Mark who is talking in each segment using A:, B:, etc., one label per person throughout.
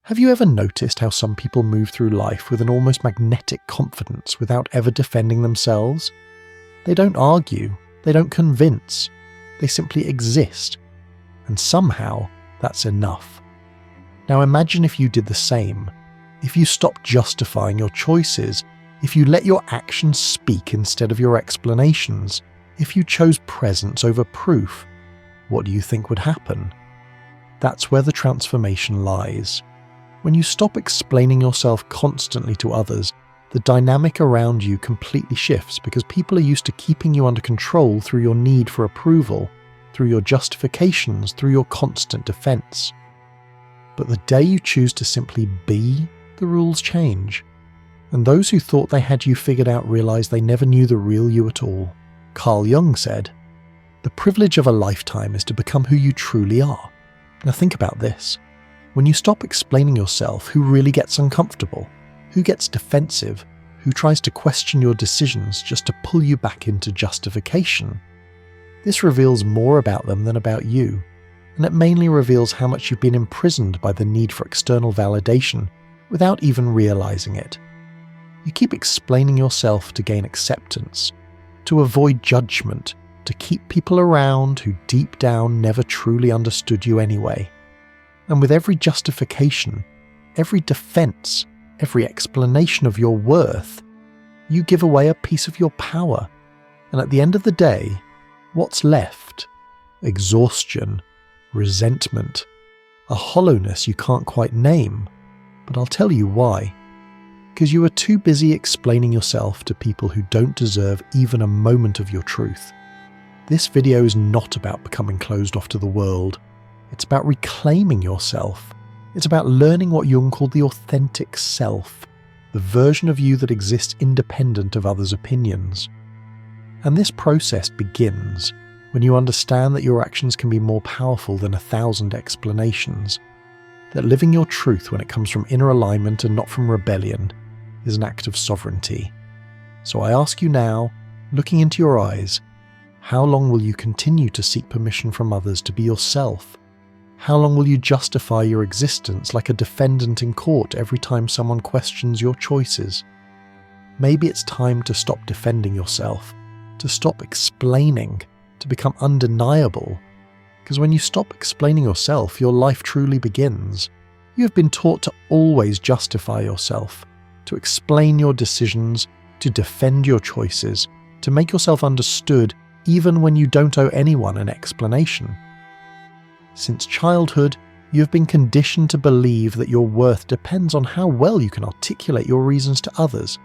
A: Have you ever noticed how some people move through life with an almost magnetic confidence without ever defending themselves? They don't argue, they don't convince, they simply exist. And somehow, that's enough. Now imagine if you did the same. If you stopped justifying your choices, if you let your actions speak instead of your explanations, if you chose presence over proof, what do you think would happen? That's where the transformation lies. When you stop explaining yourself constantly to others, the dynamic around you completely shifts because people are used to keeping you under control through your need for approval, through your justifications, through your constant defense. But the day you choose to simply be, the rules change. And those who thought they had you figured out realize they never knew the real you at all. Carl Jung said, "The privilege of a lifetime is to become who you truly are." Now think about this. When you stop explaining yourself, who really gets uncomfortable? Who gets defensive? Who tries to question your decisions just to pull you back into justification? This reveals more about them than about you, and it mainly reveals how much you've been imprisoned by the need for external validation without even realizing it. You keep explaining yourself to gain acceptance, to avoid judgment, to keep people around who deep down never truly understood you anyway. And with every justification, every defense, every explanation of your worth, you give away a piece of your power. And at the end of the day, what's left? Exhaustion, resentment, a hollowness you can't quite name. But I'll tell you why. Because you are too busy explaining yourself to people who don't deserve even a moment of your truth. This video is not about becoming closed off to the world. It's about reclaiming yourself. It's about learning what Jung called the authentic self, the version of you that exists independent of others' opinions. And this process begins when you understand that your actions can be more powerful than 1,000 explanations, that living your truth when it comes from inner alignment and not from rebellion is an act of sovereignty. So I ask you now, looking into your eyes, how long will you continue to seek permission from others to be yourself? How long will you justify your existence like a defendant in court every time someone questions your choices? Maybe it's time to stop defending yourself, to stop explaining, to become undeniable. Because when you stop explaining yourself, your life truly begins. You have been taught to always justify yourself, to explain your decisions, to defend your choices, to make yourself understood even when you don't owe anyone an explanation. Since childhood, you have been conditioned to believe that your worth depends on how well you can articulate your reasons to others.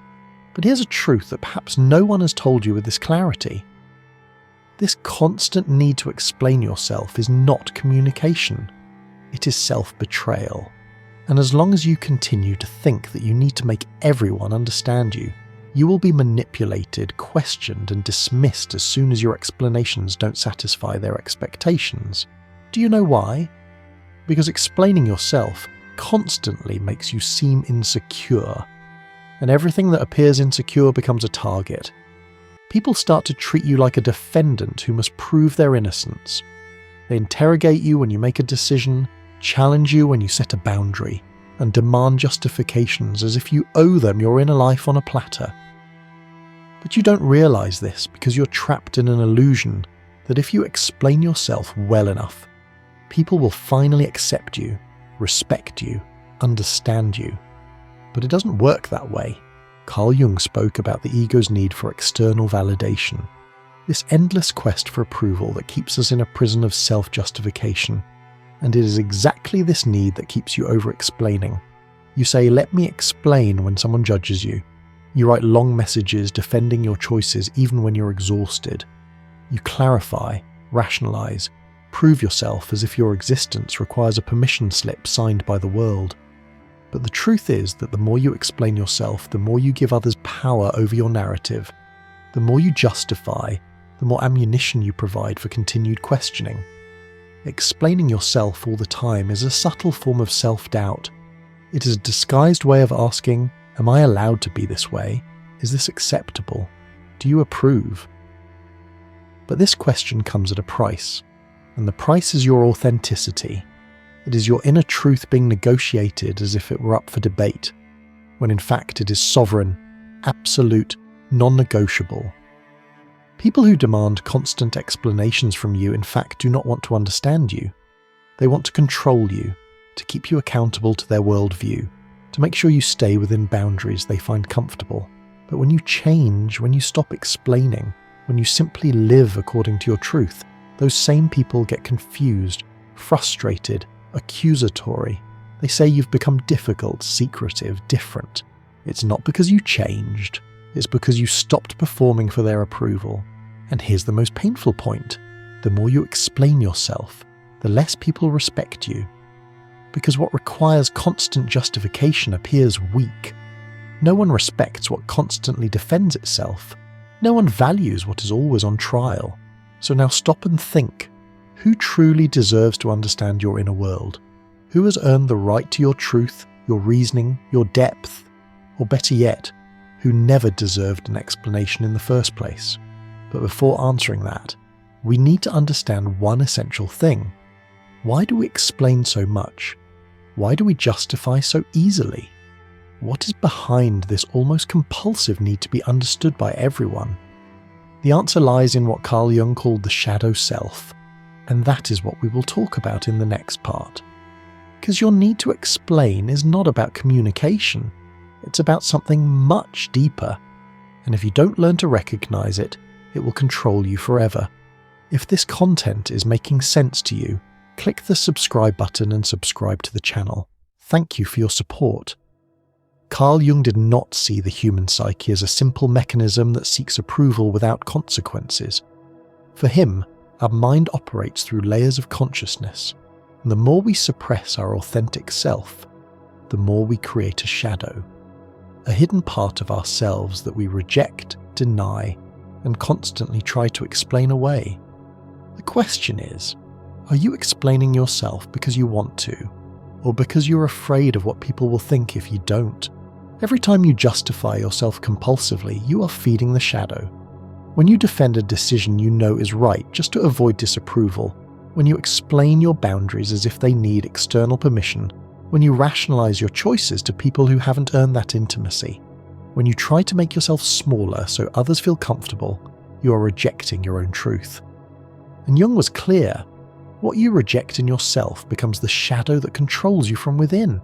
A: But here's a truth that perhaps no one has told you with this clarity. This constant need to explain yourself is not communication. It is self-betrayal. And as long as you continue to think that you need to make everyone understand you, you will be manipulated, questioned, and dismissed as soon as your explanations don't satisfy their expectations. Do you know why? Because explaining yourself constantly makes you seem insecure, and everything that appears insecure becomes a target. People start to treat you like a defendant who must prove their innocence. They interrogate you when you make a decision, challenge you when you set a boundary, and demand justifications as if you owe them your inner life on a platter. But you don't realize this because you're trapped in an illusion that if you explain yourself well enough, people will finally accept you, respect you, understand you. But it doesn't work that way. Carl Jung spoke about the ego's need for external validation, this endless quest for approval that keeps us in a prison of self-justification. And it is exactly this need that keeps you over-explaining. You say, "Let me explain," when someone judges you. You write long messages defending your choices even when you're exhausted. You clarify, rationalize, prove yourself as if your existence requires a permission slip signed by the world. But the truth is that the more you explain yourself, the more you give others power over your narrative. The more you justify, the more ammunition you provide for continued questioning. Explaining yourself all the time is a subtle form of self-doubt. It is a disguised way of asking, "Am I allowed to be this way? Is this acceptable? Do you approve?" But this question comes at a price, and the price is your authenticity. It is your inner truth being negotiated as if it were up for debate, when in fact it is sovereign, absolute, non-negotiable. People who demand constant explanations from you in fact do not want to understand you. They want to control you, to keep you accountable to their worldview, to make sure you stay within boundaries they find comfortable. But when you change, when you stop explaining, when you simply live according to your truth, those same people get confused, frustrated, accusatory. They say you've become difficult, secretive, different. It's not because you changed, it's because you stopped performing for their approval. And here's the most painful point. The more you explain yourself, the less people respect you. Because what requires constant justification appears weak. No one respects what constantly defends itself. No one values what is always on trial. So now stop and think. Who truly deserves to understand your inner world? Who has earned the right to your truth, your reasoning, your depth? Or better yet, who never deserved an explanation in the first place? But before answering that, we need to understand one essential thing. Why do we explain so much? Why do we justify so easily? What is behind this almost compulsive need to be understood by everyone? The answer lies in what Carl Jung called the shadow self, and that is what we will talk about in the next part. Because your need to explain is not about communication, it's about something much deeper, and if you don't learn to recognize it, it will control you forever. If this content is making sense to you, click the subscribe button and subscribe to the channel. Thank you for your support. Carl Jung did not see the human psyche as a simple mechanism that seeks approval without consequences. For him, our mind operates through layers of consciousness, and the more we suppress our authentic self, the more we create a shadow, a hidden part of ourselves that we reject, deny, and constantly try to explain away. The question is, are you explaining yourself because you want to, or because you're afraid of what people will think if you don't? Every time you justify yourself compulsively, you are feeding the shadow. When you defend a decision you know is right just to avoid disapproval, when you explain your boundaries as if they need external permission, when you rationalize your choices to people who haven't earned that intimacy, when you try to make yourself smaller so others feel comfortable, you are rejecting your own truth. And Jung was clear. What you reject in yourself becomes the shadow that controls you from within.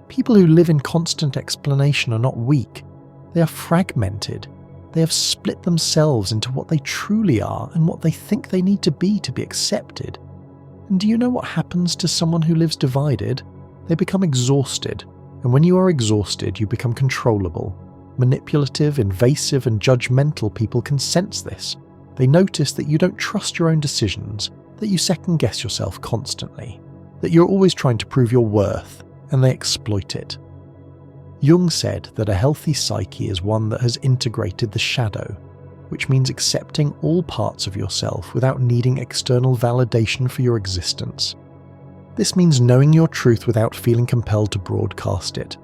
A: People who live in constant explanation are not weak. They are fragmented. They have split themselves into what they truly are and what they think they need to be accepted. And do you know what happens to someone who lives divided? They become exhausted. And when you are exhausted, you become controllable. Manipulative, invasive, and judgmental people can sense this. They notice that you don't trust your own decisions, that you second-guess yourself constantly, that you're always trying to prove your worth, and they exploit it. Jung said that a healthy psyche is one that has integrated the shadow, which means accepting all parts of yourself without needing external validation for your existence. This means knowing your truth without feeling compelled to broadcast it,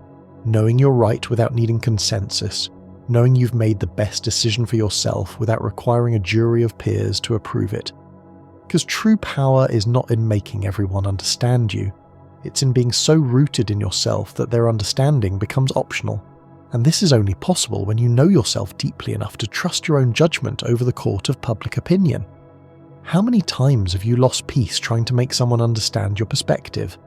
A: knowing you're right without needing consensus, knowing you've made the best decision for yourself without requiring a jury of peers to approve it. Because true power is not in making everyone understand you. It's in being so rooted in yourself that their understanding becomes optional. And this is only possible when you know yourself deeply enough to trust your own judgment over the court of public opinion. How many times have you lost peace trying to make someone understand your perspective?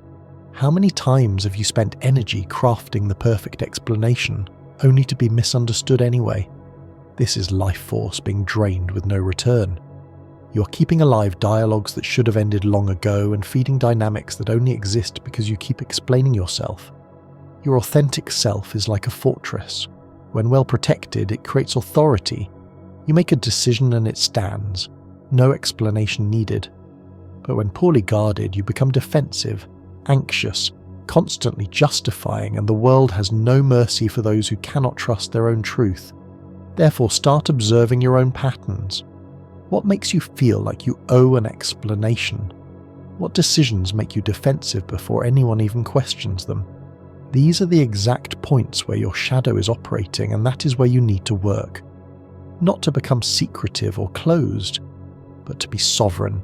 A: How many times have you spent energy crafting the perfect explanation, only to be misunderstood anyway? This is life force being drained with no return. You're keeping alive dialogues that should have ended long ago and feeding dynamics that only exist because you keep explaining yourself. Your authentic self is like a fortress. When well protected, it creates authority. You make a decision and it stands. No explanation needed. But when poorly guarded, you become defensive, anxious, constantly justifying, and the world has no mercy for those who cannot trust their own truth. Therefore, start observing your own patterns. What makes you feel like you owe an explanation? What decisions make you defensive before anyone even questions them? These are the exact points where your shadow is operating, and that is where you need to work. Not to become secretive or closed, but to be sovereign,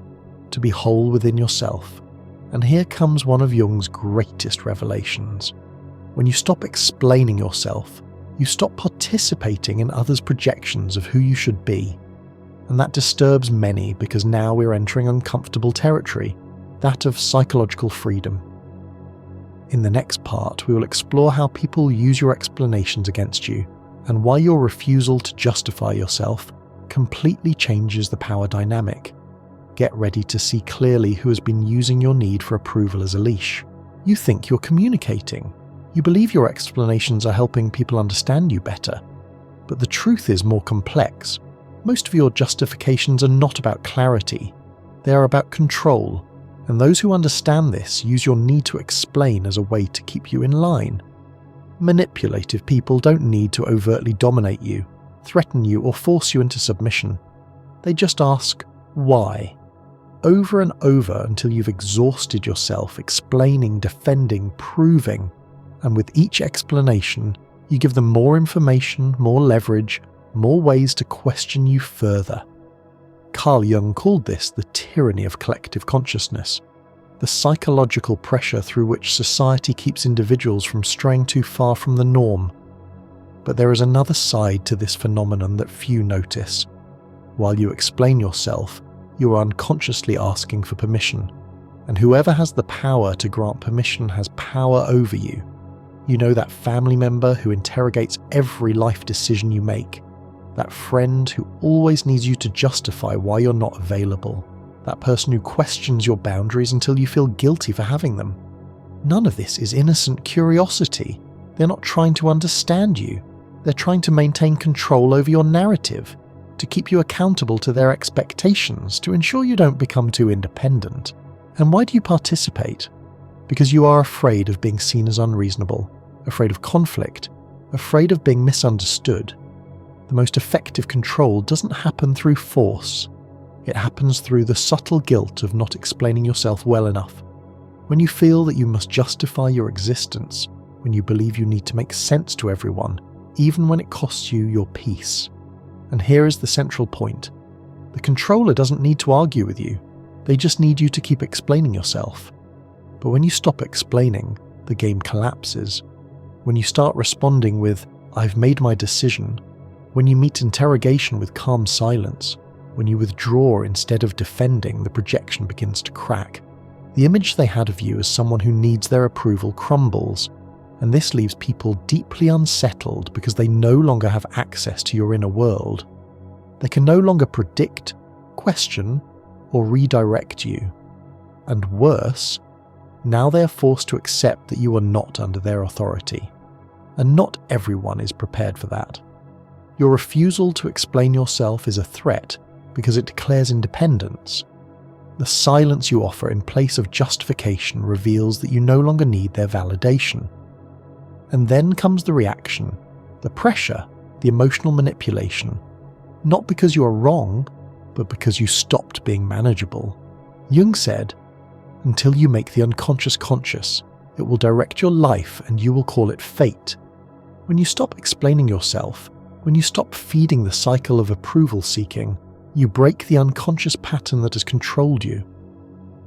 A: to be whole within yourself, And here comes one of Jung's greatest revelations. When you stop explaining yourself, you stop participating in others' projections of who you should be. And that disturbs many because now we're entering uncomfortable territory, that of psychological freedom. In the next part, we will explore how people use your explanations against you and why your refusal to justify yourself completely changes the power dynamic. Get ready to see clearly who has been using your need for approval as a leash. You think you're communicating. You believe your explanations are helping people understand you better. But the truth is more complex. Most of your justifications are not about clarity. They are about control. And those who understand this use your need to explain as a way to keep you in line. Manipulative people don't need to overtly dominate you, threaten you, or force you into submission. They just ask, why? Over and over until you've exhausted yourself explaining, defending, proving. And with each explanation, you give them more information, more leverage, more ways to question you further. Carl Jung called this the tyranny of collective consciousness, the psychological pressure through which society keeps individuals from straying too far from the norm. But there is another side to this phenomenon that few notice. While you explain yourself, you are unconsciously asking for permission, and whoever has the power to grant permission has power over you. You know, that family member who interrogates every life decision you make, that friend who always needs you to justify why you're not available, that person who questions your boundaries until you feel guilty for having them. None of this is innocent curiosity. They're not trying to understand you. They're trying to maintain control over your narrative, to keep you accountable to their expectations, to ensure you don't become too independent. And why do you participate? Because you are afraid of being seen as unreasonable, afraid of conflict, afraid of being misunderstood. The most effective control doesn't happen through force. It happens through the subtle guilt of not explaining yourself well enough. When you feel that you must justify your existence, when you believe you need to make sense to everyone, even when it costs you your peace. And here is the central point. The controller doesn't need to argue with you. They just need you to keep explaining yourself. But when you stop explaining, the game collapses. When you start responding with, "I've made my decision," when you meet interrogation with calm silence, when you withdraw instead of defending, the projection begins to crack. The image they had of you as someone who needs their approval crumbles, and this leaves people deeply unsettled because they no longer have access to your inner world. They can no longer predict, question, or redirect you. And worse, now they are forced to accept that you are not under their authority. And not everyone is prepared for that. Your refusal to explain yourself is a threat because it declares independence. The silence you offer in place of justification reveals that you no longer need their validation. And then comes the reaction, the pressure, the emotional manipulation. Not because you are wrong, but because you stopped being manageable. Jung said, "Until you make the unconscious conscious, it will direct your life and you will call it fate." When you stop explaining yourself, when you stop feeding the cycle of approval seeking, you break the unconscious pattern that has controlled you.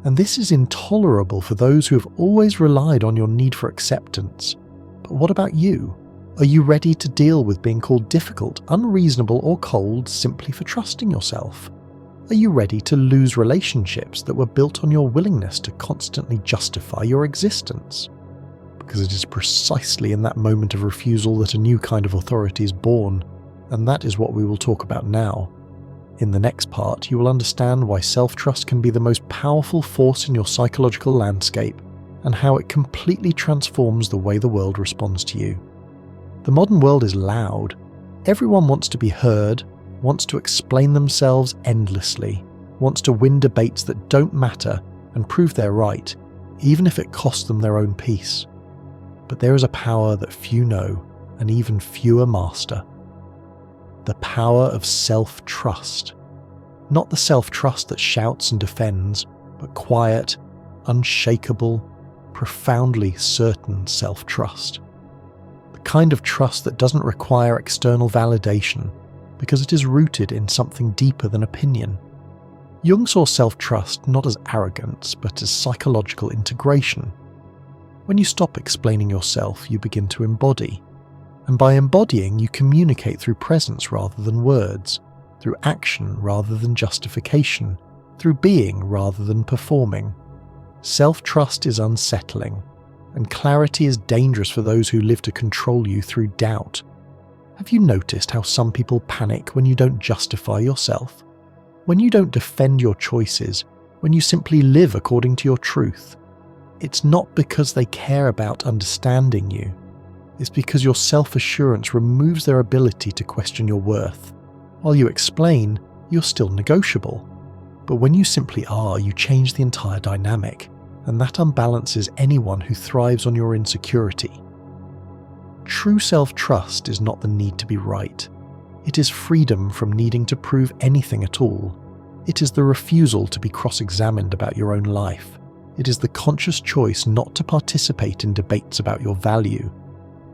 A: And this is intolerable for those who have always relied on your need for acceptance. But what about you? Are you ready to deal with being called difficult, unreasonable, or cold simply for trusting yourself? Are you ready to lose relationships that were built on your willingness to constantly justify your existence? Because it is precisely in that moment of refusal that a new kind of authority is born, and that is what we will talk about now. In the next part, you will understand why self-trust can be the most powerful force in your psychological landscape, and how it completely transforms the way the world responds to you. The modern world is loud. Everyone wants to be heard, wants to explain themselves endlessly, wants to win debates that don't matter and prove they're right, even if it costs them their own peace. But there is a power that few know, and even fewer master. The power of self-trust. Not the self-trust that shouts and defends, but quiet, unshakable, profoundly certain self-trust. The kind of trust that doesn't require external validation, because it is rooted in something deeper than opinion. Jung saw self-trust not as arrogance, but as psychological integration. When you stop explaining yourself, you begin to embody. And by embodying, you communicate through presence rather than words, through action rather than justification, through being rather than performing. Self-trust is unsettling, and clarity is dangerous for those who live to control you through doubt. Have you noticed how some people panic when you don't justify yourself? When you don't defend your choices, when you simply live according to your truth? It's not because they care about understanding you. It's because your self-assurance removes their ability to question your worth. While you explain, you're still negotiable. But when you simply are, you change the entire dynamic, and that unbalances anyone who thrives on your insecurity. True self-trust is not the need to be right. It is freedom from needing to prove anything at all. It is the refusal to be cross-examined about your own life. It is the conscious choice not to participate in debates about your value.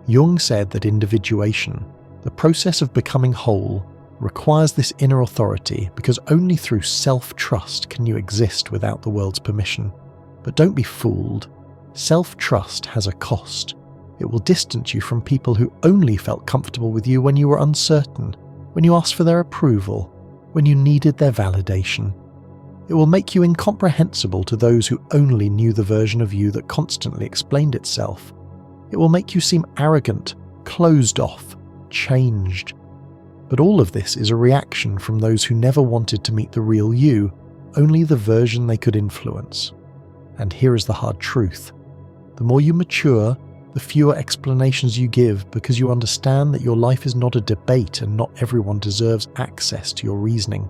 A: Jung said that individuation, the process of becoming whole, requires this inner authority because only through self-trust can you exist without the world's permission. But don't be fooled. Self-trust has a cost. It will distance you from people who only felt comfortable with you when you were uncertain, when you asked for their approval, when you needed their validation. It will make you incomprehensible to those who only knew the version of you that constantly explained itself. It will make you seem arrogant, closed off, changed. But all of this is a reaction from those who never wanted to meet the real you, only the version they could influence. And here is the hard truth. The more you mature, the fewer explanations you give because you understand that your life is not a debate and not everyone deserves access to your reasoning.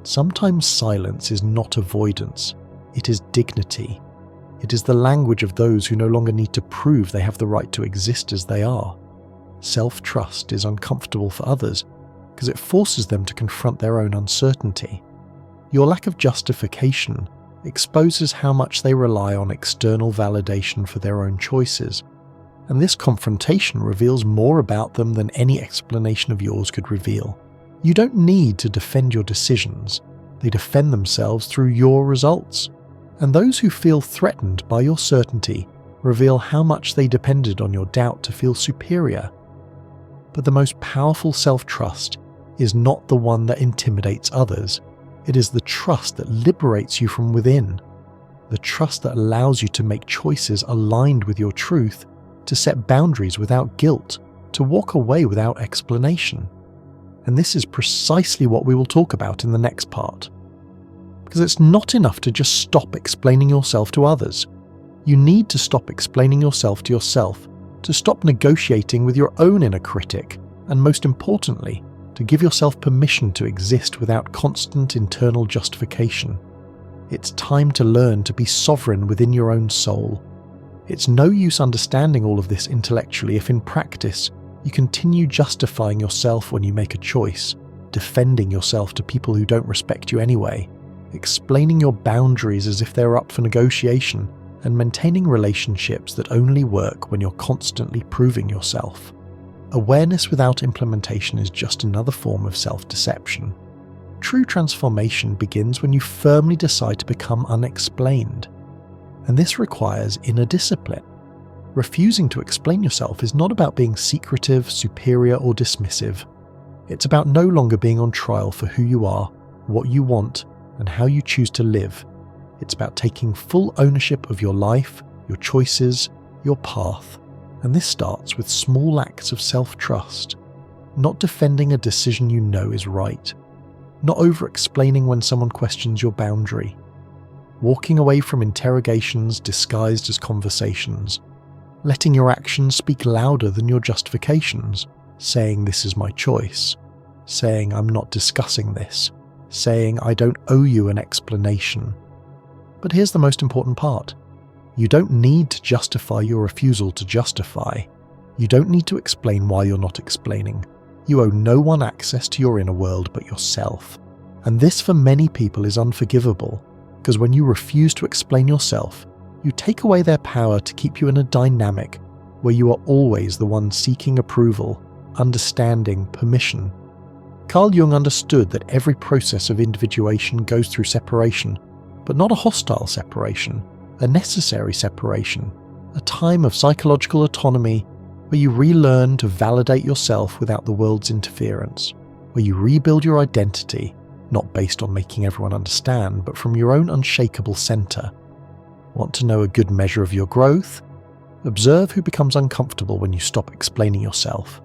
A: Sometimes silence is not avoidance, it is dignity. It is the language of those who no longer need to prove they have the right to exist as they are. Self-trust is uncomfortable for others because it forces them to confront their own uncertainty. Your lack of justification exposes how much they rely on external validation for their own choices, and this confrontation reveals more about them than any explanation of yours could reveal. You don't need to defend your decisions, they defend themselves through your results. And those who feel threatened by your certainty reveal how much they depended on your doubt to feel superior. But the most powerful self-trust is not the one that intimidates others. It is the trust that liberates you from within. The trust that allows you to make choices aligned with your truth, to set boundaries without guilt, to walk away without explanation. And this is precisely what we will talk about in the next part. Because it's not enough to just stop explaining yourself to others. You need to stop explaining yourself to yourself, to stop negotiating with your own inner critic, and most importantly, to give yourself permission to exist without constant internal justification. It's time to learn to be sovereign within your own soul. It's no use understanding all of this intellectually if in practice you continue justifying yourself when you make a choice, defending yourself to people who don't respect you anyway, explaining your boundaries as if they're up for negotiation, and maintaining relationships that only work when you're constantly proving yourself. Awareness without implementation is just another form of self-deception. True transformation begins when you firmly decide to become unexplained. And this requires inner discipline. Refusing to explain yourself is not about being secretive, superior, or dismissive. It's about no longer being on trial for who you are, what you want, and how you choose to live. It's about taking full ownership of your life, your choices, your path. And this starts with small acts of self-trust. Not defending a decision you know is right. Not over-explaining when someone questions your boundary. Walking away from interrogations disguised as conversations. Letting your actions speak louder than your justifications. Saying this is my choice. Saying I'm not discussing this. Saying I don't owe you an explanation. But here's the most important part. You don't need to justify your refusal to justify. You don't need to explain why you're not explaining. You owe no one access to your inner world but yourself. And this for many people is unforgivable, because when you refuse to explain yourself, you take away their power to keep you in a dynamic where you are always the one seeking approval, understanding, permission. Carl Jung understood that every process of individuation goes through separation, but not a hostile separation, a necessary separation, a time of psychological autonomy where you relearn to validate yourself without the world's interference, where you rebuild your identity, not based on making everyone understand, but from your own unshakable center. Want to know a good measure of your growth? Observe who becomes uncomfortable when you stop explaining yourself.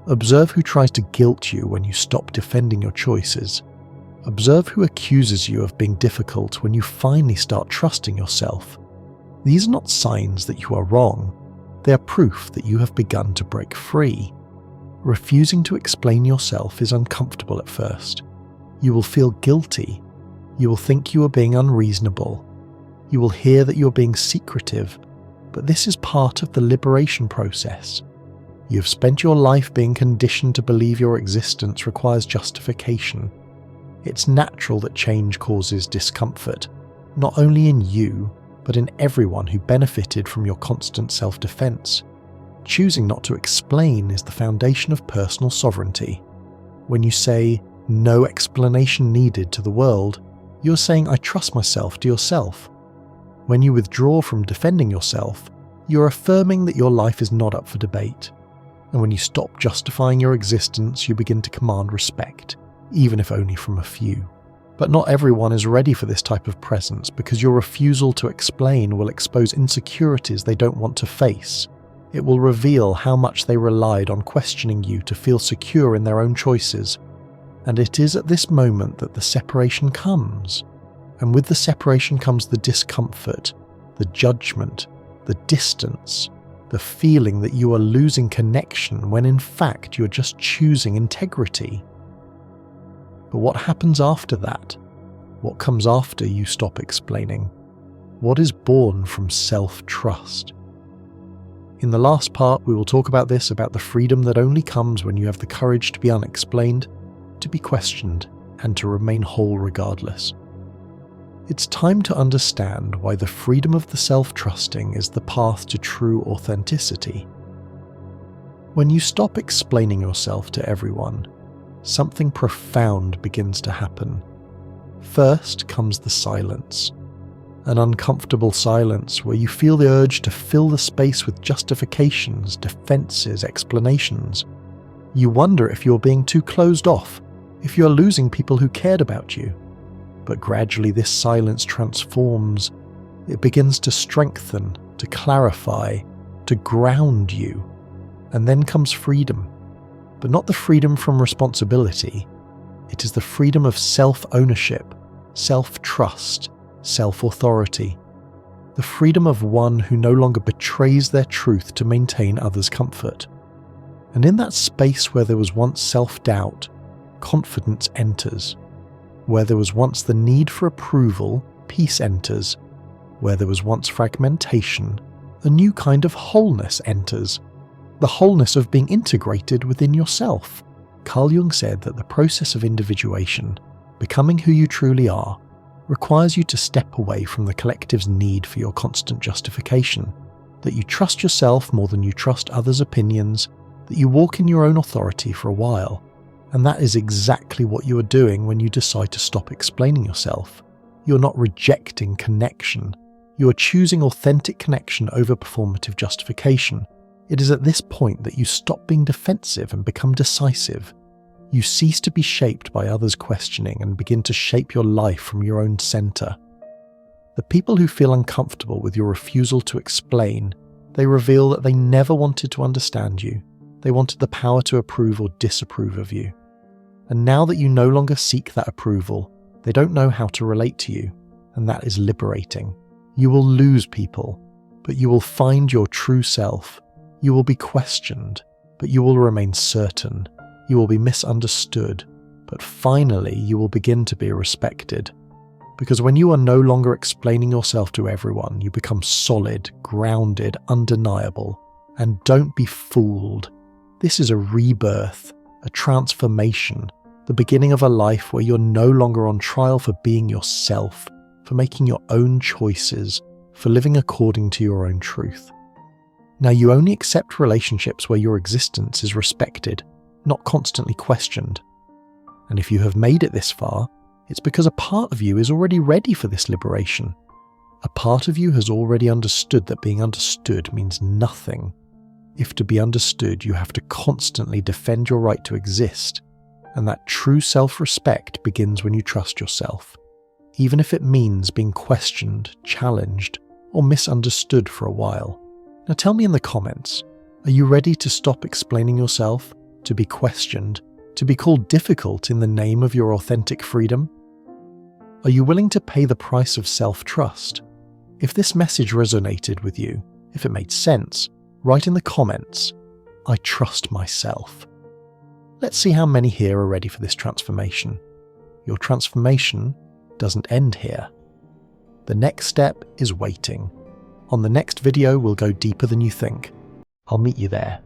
A: Observe who tries to guilt you when you stop defending your choices. Observe who accuses you of being difficult when you finally start trusting yourself. These are not signs that you are wrong. They are proof that you have begun to break free. Refusing to explain yourself is uncomfortable at first. You will feel guilty. You will think you are being unreasonable. You will hear that you are being secretive, but this is part of the liberation process. You have spent your life being conditioned to believe your existence requires justification. It's natural that change causes discomfort, not only in you, but in everyone who benefited from your constant self-defense. Choosing not to explain is the foundation of personal sovereignty. When you say, "no explanation needed" to the world, you're saying, "I trust myself" to yourself. When you withdraw from defending yourself, you're affirming that your life is not up for debate. And when you stop justifying your existence, you begin to command respect, even if only from a few. But not everyone is ready for this type of presence, because your refusal to explain will expose insecurities they don't want to face. It will reveal how much they relied on questioning you to feel secure in their own choices. And it is at this moment that the separation comes. And with the separation comes the discomfort, the judgment, the distance, the feeling that you are losing connection when in fact you're just choosing integrity. But what happens after that? What comes after you stop explaining? What is born from self-trust? In the last part, we will talk about this, about the freedom that only comes when you have the courage to be unexplained, to be questioned, and to remain whole regardless. It's time to understand why the freedom of the self-trusting is the path to true authenticity. When you stop explaining yourself to everyone, something profound begins to happen. First comes the silence. An uncomfortable silence where you feel the urge to fill the space with justifications, defenses, explanations. You wonder if you're being too closed off, if you're losing people who cared about you. But gradually this silence transforms. It begins to strengthen, to clarify, to ground you. And then comes freedom. But not the freedom from responsibility. It is the freedom of self-ownership, self-trust, self-authority. The freedom of one who no longer betrays their truth to maintain others' comfort. And in that space where there was once self-doubt, confidence enters. Where there was once the need for approval, peace enters. Where there was once fragmentation, a new kind of wholeness enters. The wholeness of being integrated within yourself. Carl Jung said that the process of individuation, becoming who you truly are, requires you to step away from the collective's need for your constant justification, that you trust yourself more than you trust others' opinions, that you walk in your own authority for a while. And that is exactly what you are doing when you decide to stop explaining yourself. You're not rejecting connection. You are choosing authentic connection over performative justification. It is at this point that you stop being defensive and become decisive. You cease to be shaped by others' questioning and begin to shape your life from your own center. The people who feel uncomfortable with your refusal to explain, they reveal that they never wanted to understand you. They wanted the power to approve or disapprove of you. And now that you no longer seek that approval, they don't know how to relate to you, and that is liberating. You will lose people, but you will find your true self. You will be questioned, but you will remain certain. You will be misunderstood, but finally you will begin to be respected. Because when you are no longer explaining yourself to everyone, you become solid, grounded, undeniable. And don't be fooled. This is a rebirth, a transformation, the beginning of a life where you're no longer on trial for being yourself, for making your own choices, for living according to your own truth. Now you only accept relationships where your existence is respected, not constantly questioned. And if you have made it this far, it's because a part of you is already ready for this liberation. A part of you has already understood that being understood means nothing. If to be understood, you have to constantly defend your right to exist, and that true self-respect begins when you trust yourself, even if it means being questioned, challenged, or misunderstood for a while. Now tell me in the comments, are you ready to stop explaining yourself, to be questioned, to be called difficult in the name of your authentic freedom? Are you willing to pay the price of self-trust? If this message resonated with you, if it made sense, write in the comments, "I trust myself." Let's see how many here are ready for this transformation. Your transformation doesn't end here. The next step is waiting. On the next video, we'll go deeper than you think. I'll meet you there.